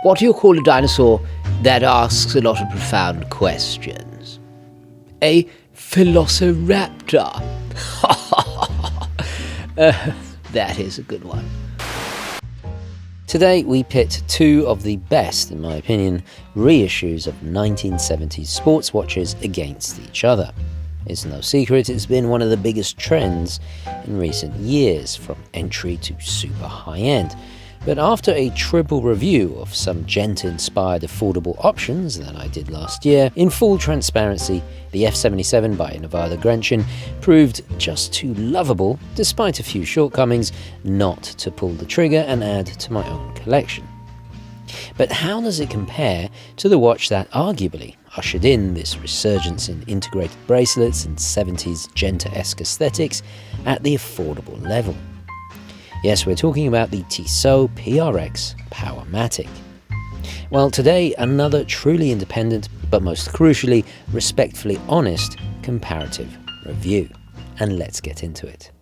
What do you call a dinosaur that asks a lot of profound questions? A velociraptor. That is a good one. Today we pit two of the best, in my opinion, reissues of 1970s sports watches against each other. It's no secret it's been one of the biggest trends in recent years, from entry to super high-end. But after a triple review of some Genta-inspired affordable options that I did last year, in full transparency, the F77 by Nivada Grenchen proved just too lovable, despite a few shortcomings, not to pull the trigger and add to my own collection. But how does it compare to the watch that arguably ushered in this resurgence in integrated bracelets and 70s Genta-esque aesthetics at the affordable level? Yes, we're talking about the Tissot PRX Powermatic. Well, today, another truly independent, but most crucially, respectfully honest, comparative review. And let's get into it.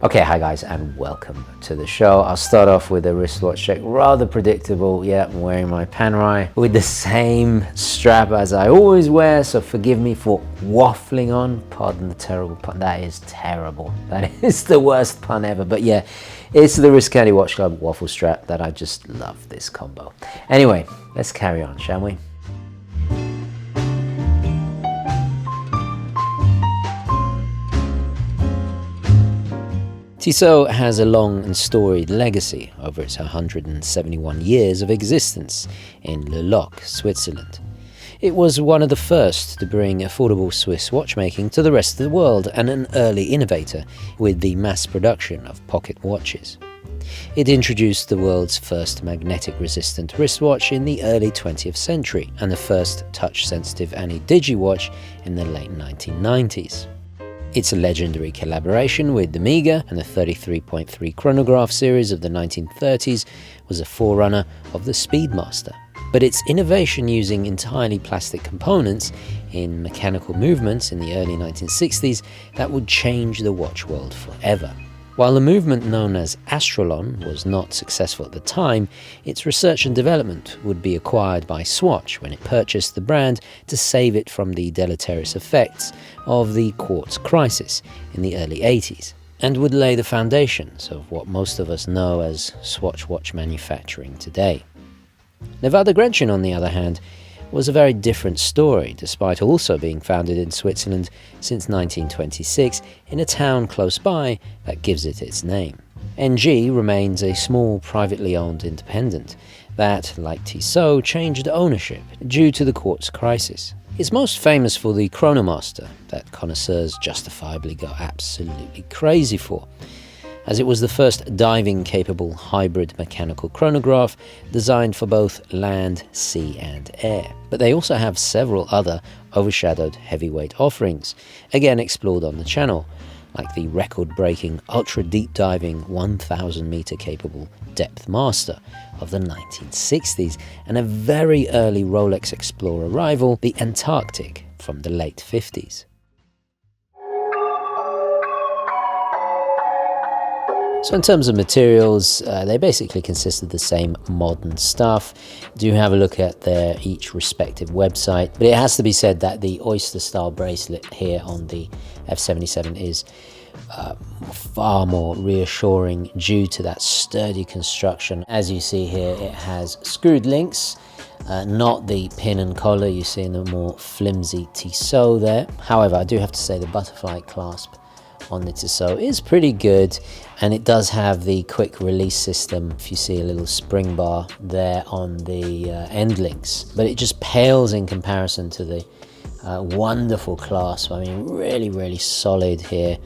Okay, hi guys, and welcome to the show. I'll start off with a wristwatch check, rather predictable. Yeah, I'm wearing my Panerai with the same strap as I always wear, so forgive me for waffling on. Pardon the terrible pun. That is terrible. That is the worst pun ever. But yeah, it's the Wrist Candy Watch Club waffle strap that I just love this combo. Anyway, let's carry on, shall we? Tissot has a long and storied legacy over its 171 years of existence in Le Locle, Switzerland. It was one of the first to bring affordable Swiss watchmaking to the rest of the world and an early innovator with the mass production of pocket watches. It introduced the world's first magnetic-resistant wristwatch in the early 20th century and the first touch-sensitive Ani-Digi watch in the late 1990s. Its legendary collaboration with the Omega and the 33.3 chronograph series of the 1930s was a forerunner of the Speedmaster. But its innovation using entirely plastic components in mechanical movements in the early 1960s that would change the watch world forever. While the movement known as Astrolon was not successful at the time, its research and development would be acquired by Swatch when it purchased the brand to save it from the deleterious effects of the quartz crisis in the early 80s, and would lay the foundations of what most of us know as Swatch watch manufacturing today. Nivada Grenchen, on the other hand, was a very different story, despite also being founded in Switzerland since 1926 in a town close by that gives it its name. NG remains a small privately owned independent that, like Tissot, changed ownership due to the quartz crisis. It's most famous for the Chronomaster that connoisseurs justifiably go absolutely crazy for, as it was the first diving-capable hybrid mechanical chronograph designed for both land, sea and air. But they also have several other overshadowed heavyweight offerings, again explored on the channel, like the record-breaking, ultra-deep-diving 1,000-meter capable Depth Master of the 1960s, and a very early Rolex Explorer rival, the Antarctic, from the late 50s. So in terms of materials, they basically consist of the same modern stuff. Do have a look at their each respective website, but it has to be said that the oyster style bracelet here on the F77 is far more reassuring due to that sturdy construction. As you see here, it has screwed links, not the pin and collar you see in the more flimsy Tissot there. However, I do have to say the butterfly clasp on the Tissot is pretty good, and it does have the quick release system. If you see a little spring bar there on the end links, but it just pales in comparison to the Wonderful clasp. I mean, really, really solid here.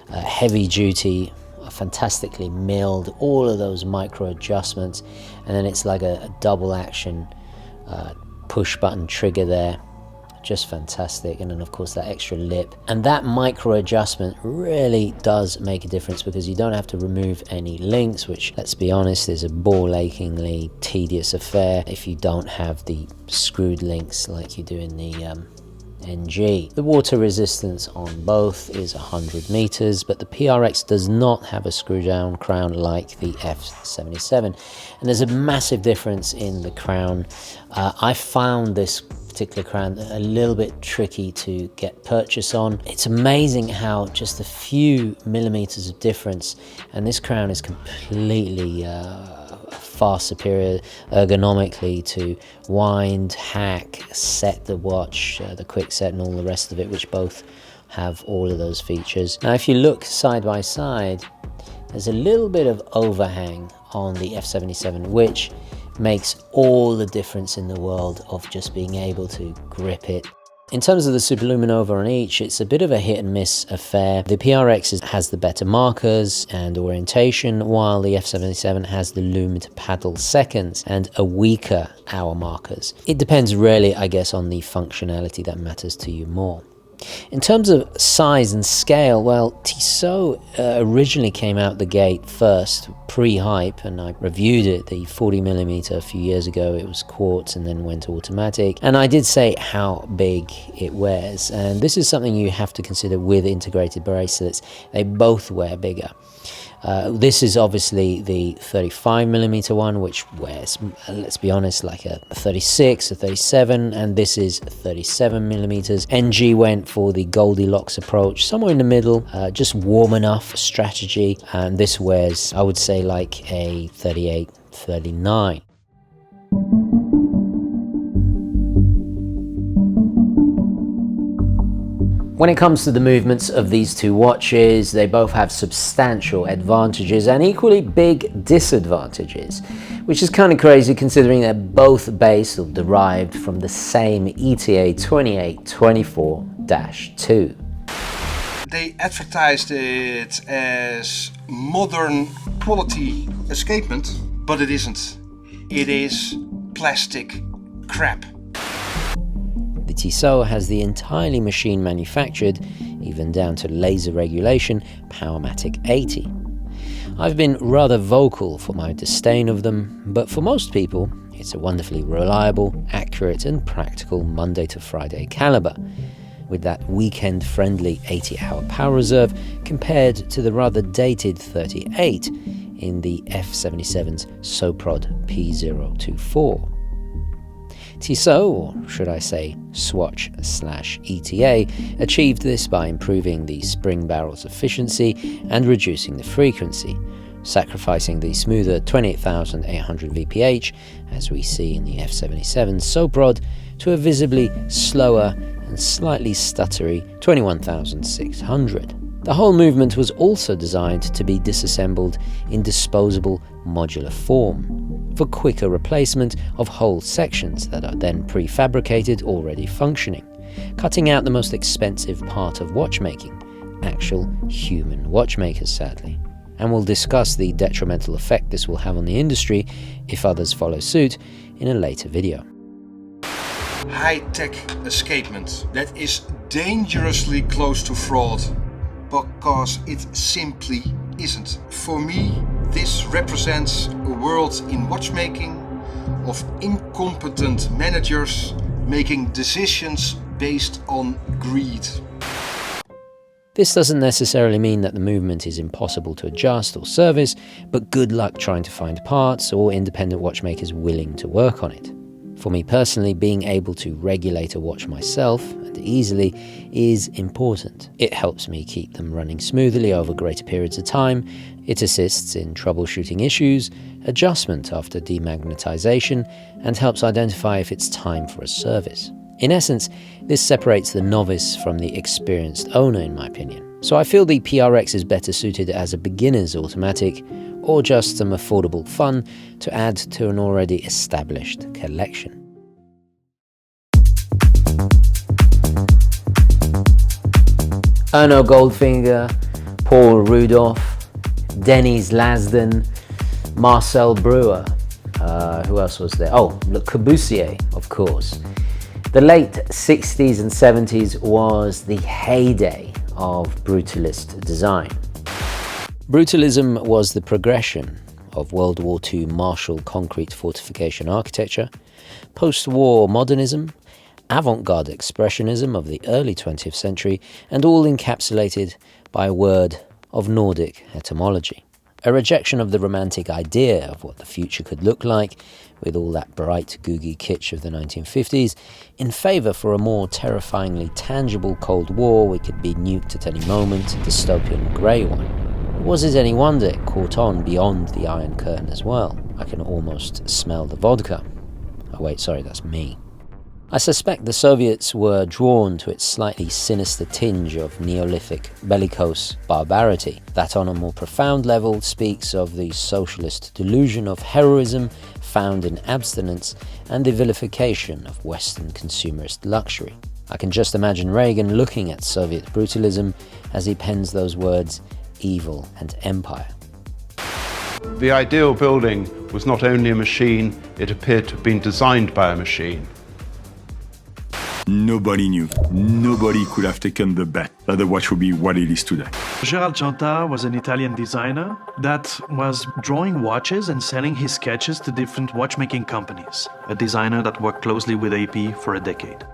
Heavy duty, fantastically milled, all of those micro adjustments. And then it's like a double action push button trigger there. Just fantastic. And then of course that extra lip, and that micro adjustment really does make a difference, because you don't have to remove any links, which, let's be honest, is a ball-achingly tedious affair if you don't have the screwed links like you do in the NG. The water resistance on both is 100 meters, but the PRX does not have a screw down crown like the F77, and there's a massive difference in the crown. I found this particular crown a little bit tricky to get purchase on. It's amazing how just a few millimeters of difference, and this crown is completely far superior ergonomically to wind, hack, set the watch, the quick set and all the rest of it, which both have all of those features. Now if you look side by side, there's a little bit of overhang on the F77, which makes all the difference in the world of just being able to grip it. In terms of the superluminova on each, it's a bit of a hit and miss affair. The PRX has the better markers and orientation, while the F77 has the lume to paddle seconds and a weaker hour markers. It depends really, I guess, on the functionality that matters to you more. In terms of size and scale, well, Tissot originally came out the gate first, pre-hype, and I reviewed it, the 40mm a few years ago. It was quartz and then went automatic, and I did say how big it wears, and this is something you have to consider with integrated bracelets. They both wear bigger. This is obviously the 35mm one, which wears, let's be honest, like a 36, a 37, and this is 37mm. NG went for the Goldilocks approach, somewhere in the middle, just warm enough strategy, and this wears, I would say, like a 38, 39. When it comes to the movements of these two watches, they both have substantial advantages and equally big disadvantages, which is kind of crazy considering they're both based or derived from the same ETA 2824-2. They advertised it as modern quality escapement, but it isn't. It is plastic crap. The Tissot has the entirely machine manufactured, even down to laser regulation, Powermatic 80. I've been rather vocal for my disdain of them, but for most people, it's a wonderfully reliable, accurate and practical Monday to Friday caliber, with that weekend-friendly 80-hour power reserve compared to the rather dated 38 in the F77's Soprod P024. Tissot, or should I say Swatch/ETA, achieved this by improving the spring barrel's efficiency and reducing the frequency, sacrificing the smoother 28,800 VPH, as we see in the F77 Soprod, to a visibly slower and slightly stuttery 21,600. The whole movement was also designed to be disassembled in disposable modular form, for quicker replacement of whole sections that are then prefabricated already functioning, cutting out the most expensive part of watchmaking, actual human watchmakers, sadly. And we'll discuss the detrimental effect this will have on the industry if others follow suit in a later video. High-tech escapement that is dangerously close to fraud, because it simply isn't. For me, this represents a world in watchmaking of incompetent managers making decisions based on greed. This doesn't necessarily mean that the movement is impossible to adjust or service, but good luck trying to find parts or independent watchmakers willing to work on it. For me personally, being able to regulate a watch myself, and easily, is important. It helps me keep them running smoothly over greater periods of time. It assists in troubleshooting issues, adjustment after demagnetization, and helps identify if it's time for a service. In essence, this separates the novice from the experienced owner, in my opinion. So I feel the PRX is better suited as a beginner's automatic, or just some affordable fun to add to an already established collection. Erno Goldfinger, Paul Rudolph, Denis Lasden, Marcel Breuer. Who else was there? Oh, Le Corbusier, of course. The late 60s and 70s was the heyday of brutalist design. Brutalism was the progression of World War II martial concrete fortification architecture, post-war modernism, avant-garde expressionism of the early 20th century, and all encapsulated by a word of Nordic etymology. A rejection of the romantic idea of what the future could look like, with all that bright, googie kitsch of the 1950s, in favour for a more terrifyingly tangible Cold War we could be nuked at any moment, dystopian grey one. Was it any wonder it caught on beyond the Iron Curtain as well? I can almost smell the vodka. Oh wait, sorry, that's me. I suspect the Soviets were drawn to its slightly sinister tinge of Neolithic bellicose barbarity that on a more profound level speaks of the socialist delusion of heroism found in abstinence and the vilification of Western consumerist luxury. I can just imagine Reagan looking at Soviet brutalism as he pens those words, evil and empire. The ideal building was not only a machine, it appeared to have been designed by a machine. Nobody knew. Nobody could have taken the bet that the watch would be what it is today. Gerald Genta was an Italian designer that was drawing watches and selling his sketches to different watchmaking companies, a designer that worked closely with AP for a decade.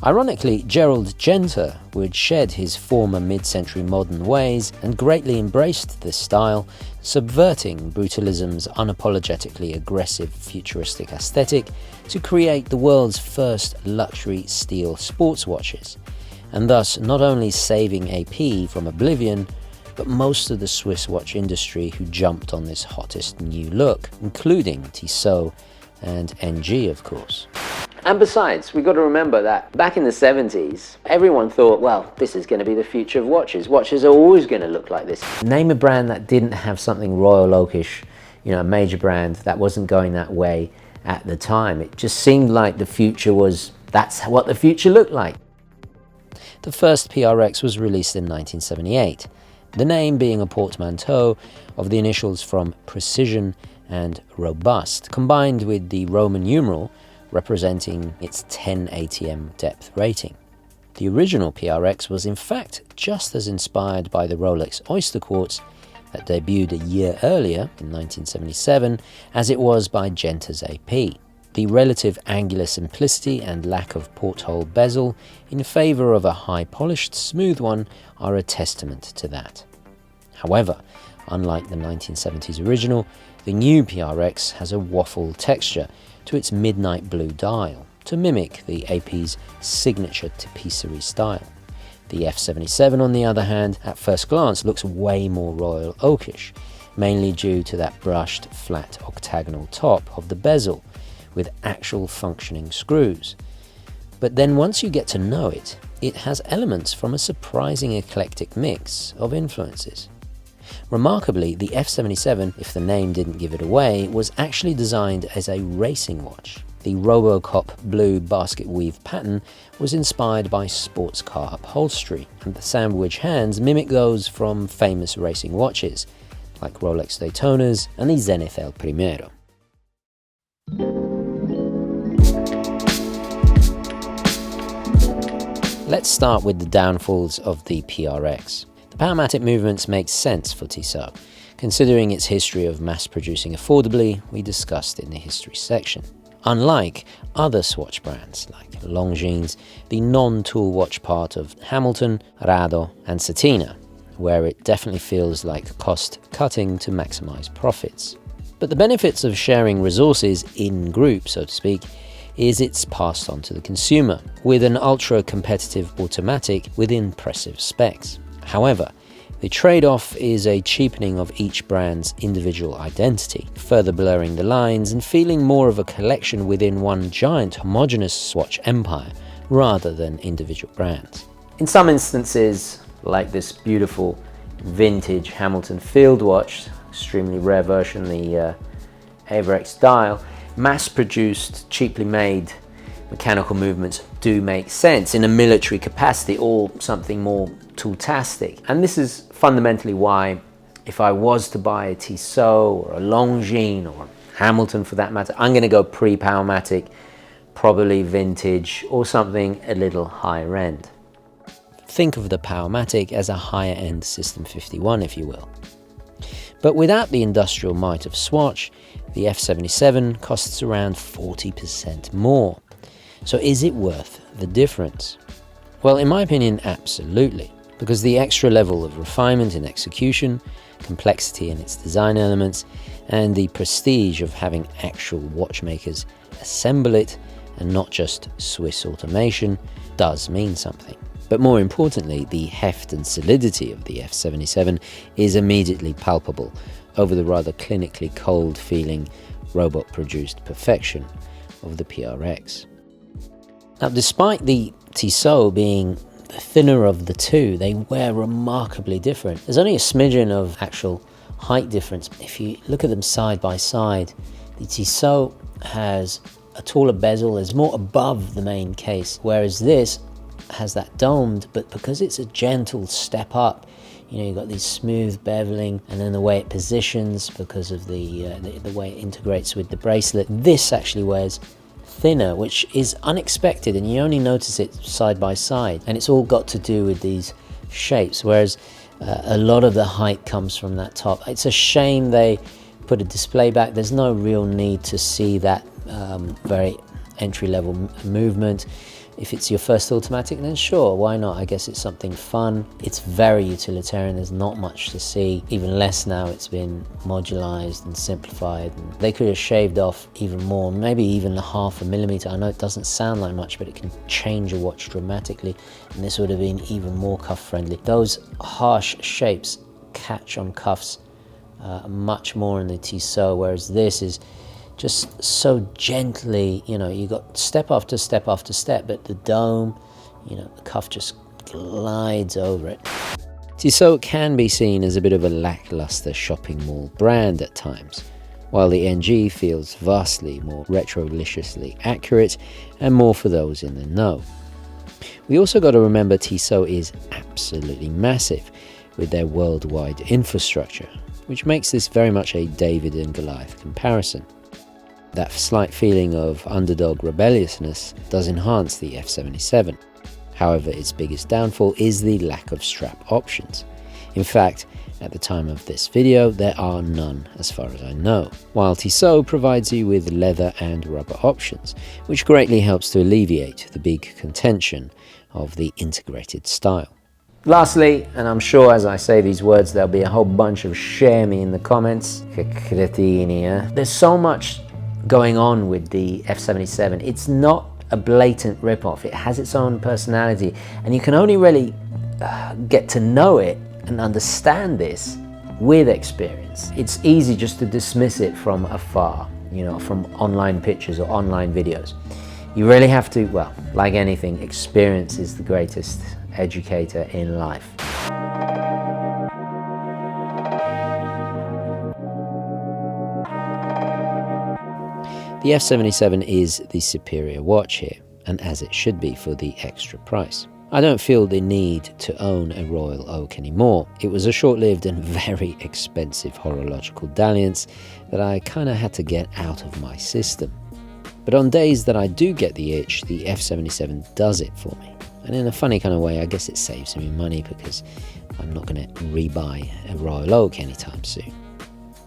Ironically, Gerald Genta would shed his former mid-century modern ways and greatly embraced this style, subverting brutalism's unapologetically aggressive futuristic aesthetic to create the world's first luxury steel sports watches, and thus not only saving AP from oblivion, but most of the Swiss watch industry who jumped on this hottest new look, including Tissot and NG, of course. And besides, we've got to remember that back in the 70s, everyone thought, well, this is going to be the future of watches. Watches are always going to look like this. Name a brand that didn't have something Royal Oakish, a major brand that wasn't going that way at the time. It just seemed like the future was, that's what the future looked like. The first PRX was released in 1978, the name being a portmanteau of the initials from precision and robust, combined with the Roman numeral representing its 10 ATM depth rating. The original PRX was in fact just as inspired by the Rolex Oyster Quartz that debuted a year earlier in 1977 as it was by Genta's AP. The relative angular simplicity and lack of porthole bezel in favour of a high-polished smooth one are a testament to that. However, unlike the 1970s original, the new PRX has a waffle texture to its midnight blue dial to mimic the AP's signature tapisserie style. The F77, on the other hand, at first glance looks way more Royal Oakish, mainly due to that brushed flat octagonal top of the bezel with actual functioning screws. But then once you get to know it, it has elements from a surprising eclectic mix of influences. Remarkably, the F77, if the name didn't give it away, was actually designed as a racing watch. The Robocop blue basket weave pattern was inspired by sports car upholstery, and the sandwich hands mimic those from famous racing watches, like Rolex Daytonas and the Zenith El Primero. Let's start with the downfalls of the PRX. The Powermatic movements make sense for Tissot, considering its history of mass-producing affordably we discussed in the history section. Unlike other swatch brands like Longines, the non-tool watch part of Hamilton, Rado and Satina, where it definitely feels like cost-cutting to maximize profits. But the benefits of sharing resources in group, so to speak, is it's passed on to the consumer, with an ultra-competitive automatic with impressive specs. However, the trade-off is a cheapening of each brand's individual identity, further blurring the lines and feeling more of a collection within one giant homogeneous swatch empire, rather than individual brands. In some instances, like this beautiful vintage Hamilton field watch, extremely rare version, the Averx dial, mass-produced, cheaply made mechanical movements do make sense in a military capacity or something more tool-tastic. And this is fundamentally why, if I was to buy a Tissot or a Longines or a Hamilton for that matter, I'm going to go pre-Powermatic, probably vintage or something a little higher end. Think of the Powermatic as a higher end System 51, if you will. But without the industrial might of Swatch, the F77 costs around 40% more. So is it worth the difference? Well, in my opinion, absolutely. Because the extra level of refinement in execution, complexity in its design elements, and the prestige of having actual watchmakers assemble it and not just Swiss automation does mean something. But more importantly, the heft and solidity of the F77 is immediately palpable over the rather clinically cold-feeling, robot-produced perfection of the PRX. Now, despite the Tissot being the thinner of the two, they wear remarkably different. There's only a smidgen of actual height difference. If you look at them side by side, the Tissot has a taller bezel, there's more above the main case, whereas this has that domed, but because it's a gentle step up, you know, you've got these smooth beveling, and then the way it positions because of the way it integrates with the bracelet, this actually wears thinner, which is unexpected, and you only notice it side by side, and it's all got to do with these shapes, whereas a lot of the height comes from that top. It's a shame they put a display back. There's no real need to see that very entry-level movement. If it's your first automatic, then sure, why not? I guess it's something fun. It's very utilitarian, there's not much to see. Even less now, it's been modularized and simplified. And they could have shaved off even more, maybe even a ½ millimeter. I know it doesn't sound like much, but it can change a watch dramatically, and this would have been even more cuff-friendly. Those harsh shapes catch on cuffs much more in the Tissot, whereas this is just so gently, you know, you got step after step after step, but the dome, you know, the cuff just glides over it. Tissot can be seen as a bit of a lackluster shopping mall brand at times, while the NG feels vastly more retroliciously accurate and more for those in the know. We also got to remember Tissot is absolutely massive with their worldwide infrastructure, which makes this very much a David and Goliath comparison. That slight feeling of underdog rebelliousness does enhance the F77. However, its biggest downfall is the lack of strap options. In fact, at the time of this video, there are none as far as I know, while Tissot provides you with leather and rubber options, which greatly helps to alleviate the big contention of the integrated style. Lastly, and I'm sure as I say these words there'll be a whole bunch of share me in the comments, there's so much going on with the F77. It's not a blatant ripoff. It has its own personality, and you can only really get to know it and understand this with experience. It's easy just to dismiss it from afar, you know, from online pictures or online videos. You really have to, well, like anything, experience is the greatest educator in life. The F77 is the superior watch here, and as it should be for the extra price. I don't feel the need to own a Royal Oak anymore. It was a short-lived and very expensive horological dalliance that I kinda had to get out of my system. But on days that I do get the itch, the F77 does it for me. And in a funny kind of way, I guess it saves me money because I'm not going to rebuy a Royal Oak anytime soon.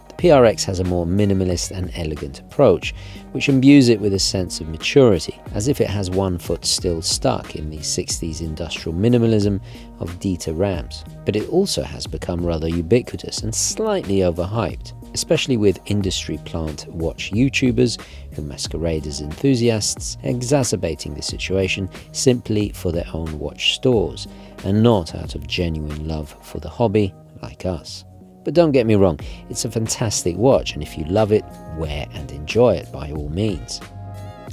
The PRX has a more minimalist and elegant approach, which imbues it with a sense of maturity, as if it has one foot still stuck in the 60s industrial minimalism of Dieter Rams. But it also has become rather ubiquitous and slightly overhyped, especially with industry plant watch YouTubers who masquerade as enthusiasts, exacerbating the situation simply for their own watch stores and not out of genuine love for the hobby like us. But don't get me wrong, it's a fantastic watch, and if you love it, wear and enjoy it by all means.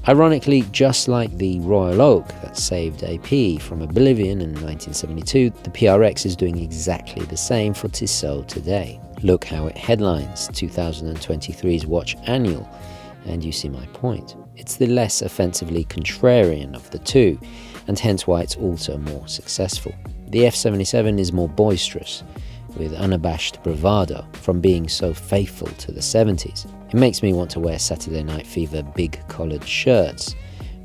Ironically, just like the Royal Oak that saved AP from oblivion in 1972, the PRX is doing exactly the same for Tissot today. Look how it headlines 2023's Watch Annual, and you see my point. It's the less offensively contrarian of the two, and hence why it's also more successful. The F77 is more boisterous, with unabashed bravado from being so faithful to the 70s. It makes me want to wear Saturday Night Fever big collared shirts,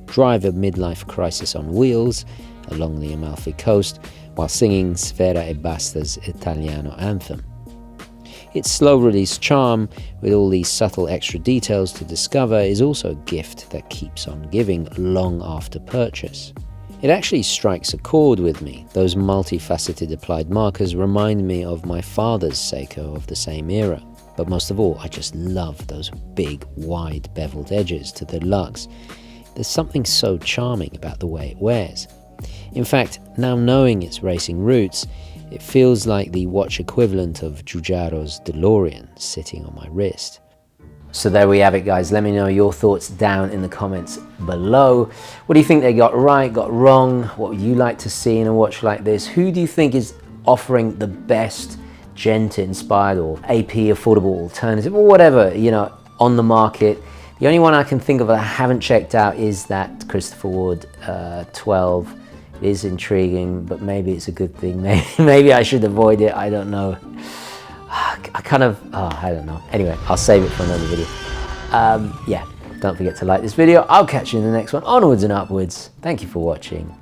drive a midlife crisis on wheels along the Amalfi Coast while singing Sfera e Basta's Italiano anthem. Its slow-release charm, with all these subtle extra details to discover, is also a gift that keeps on giving long after purchase. It actually strikes a chord with me. Those multifaceted applied markers remind me of my father's Seiko of the same era. But most of all, I just love those big, wide beveled edges to the lugs. There's something so charming about the way it wears. In fact, now knowing its racing roots, it feels like the watch equivalent of Giugiaro's DeLorean sitting on my wrist. So there we have it, guys. Let me know your thoughts down in the comments below. What do you think they got right, got wrong? What would you like to see in a watch like this? Who do you think is offering the best Genta inspired or AP affordable alternative or whatever, you know, on the market? The only one I can think of that I haven't checked out is that Christopher Ward 12. It is intriguing, but maybe it's a good thing. Maybe I should avoid it. I don't know. I don't know. Anyway, I'll save it for another video. Yeah, don't forget to like this video. I'll catch you in the next one. Onwards and upwards. Thank you for watching.